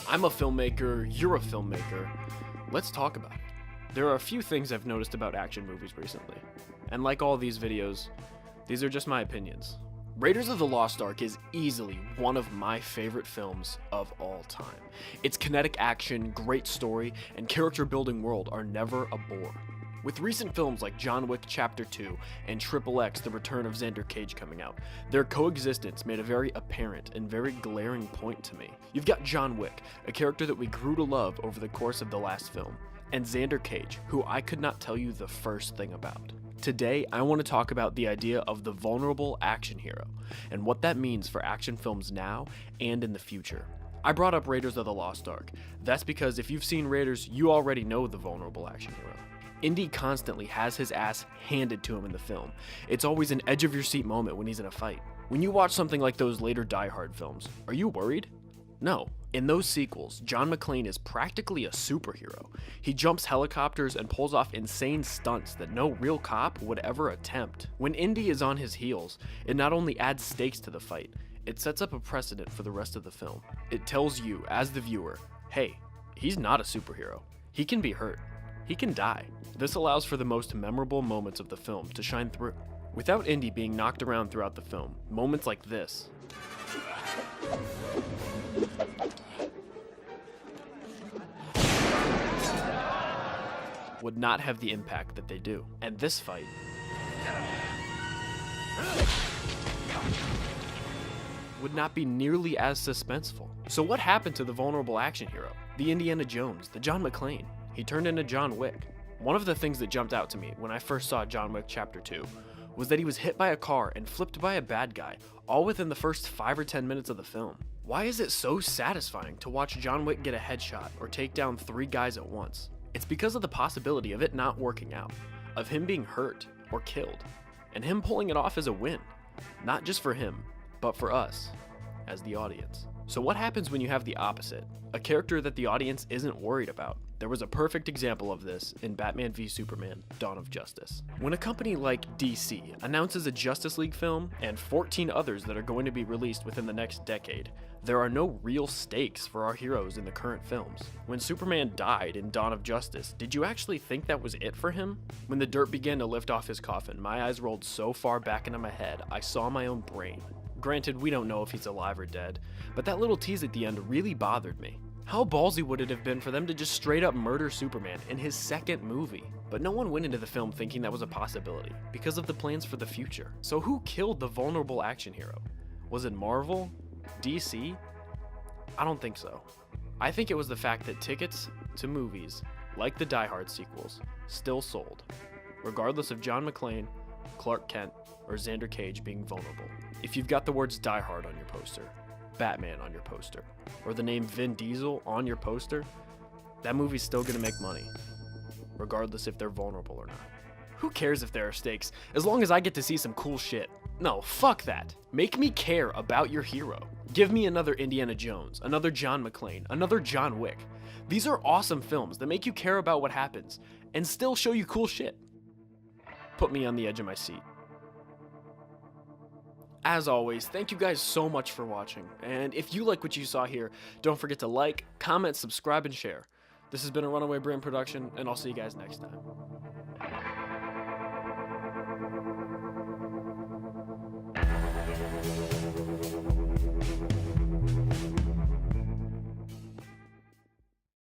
I'm a filmmaker, you're a filmmaker. Let's talk about it. There are a few things I've noticed about action movies recently. And like all these videos, these are just my opinions. Raiders of the Lost Ark is easily one of my favorite films of all time. Its kinetic action, great story, and character building world are never a bore. With recent films like John Wick Chapter 2 and XXX The Return of Xander Cage coming out, their coexistence made a very apparent and very glaring point to me. You've got John Wick, a character that we grew to love over the course of the last film, and Xander Cage, who I could not tell you the first thing about. Today, I want to talk about the idea of the vulnerable action hero, and what that means for action films now and in the future. I brought up Raiders of the Lost Ark. That's because if you've seen Raiders, you already know the vulnerable action hero. Indy constantly has his ass handed to him in the film. It's always an edge-of-your-seat moment when he's in a fight. When you watch something like those later Die Hard films, are you worried? No. In those sequels, John McClane is practically a superhero. He jumps helicopters and pulls off insane stunts that no real cop would ever attempt. When Indy is on his heels, it not only adds stakes to the fight, it sets up a precedent for the rest of the film. It tells you, as the viewer, hey, he's not a superhero. He can be hurt. He can die. This allows for the most memorable moments of the film to shine through. Without Indy being knocked around throughout the film, moments like this would not have the impact that they do. And this fight would not be nearly as suspenseful. So what happened to the vulnerable action hero? The Indiana Jones, the John McClane. He turned into John Wick. One of the things that jumped out to me when I first saw John Wick Chapter 2 was that he was hit by a car and flipped by a bad guy, all within the first 5 or 10 minutes of the film. Why is it so satisfying to watch John Wick get a headshot or take down 3 guys at once? It's because of the possibility of it not working out, of him being hurt or killed, and him pulling it off as a win, not just for him, but for us, as the audience. So what happens when you have the opposite, a character that the audience isn't worried about? There was a perfect example of this in Batman v Superman: Dawn of Justice. When a company like DC announces a Justice League film and 14 others that are going to be released within the next decade, there are no real stakes for our heroes in the current films. When Superman died in Dawn of Justice, did you actually think that was it for him? When the dirt began to lift off his coffin, my eyes rolled so far back into my head, I saw my own brain. Granted, we don't know if he's alive or dead, but that little tease at the end really bothered me. How ballsy would it have been for them to just straight up murder Superman in his second movie? But no one went into the film thinking that was a possibility, because of the plans for the future. So who killed the vulnerable action hero? Was it Marvel? DC? I don't think so. I think it was the fact that tickets to movies, like the Die Hard sequels, still sold, regardless of John McClane, Clark Kent, or Xander Cage being vulnerable. If you've got the words Die Hard on your poster, Batman on your poster, or the name Vin Diesel on your poster, that movie's still gonna make money, regardless if they're vulnerable or not. Who cares if there are stakes, as long as I get to see some cool shit? No, fuck that. Make me care about your hero. Give me another Indiana Jones, another John McClane, another John Wick. These are awesome films that make you care about what happens, and still show you cool shit. Put me on the edge of my seat. As always, thank you guys so much for watching, and if you like what you saw here, don't forget to like, comment, subscribe, and share. This has been a Runaway Brand production, and I'll see you guys next time.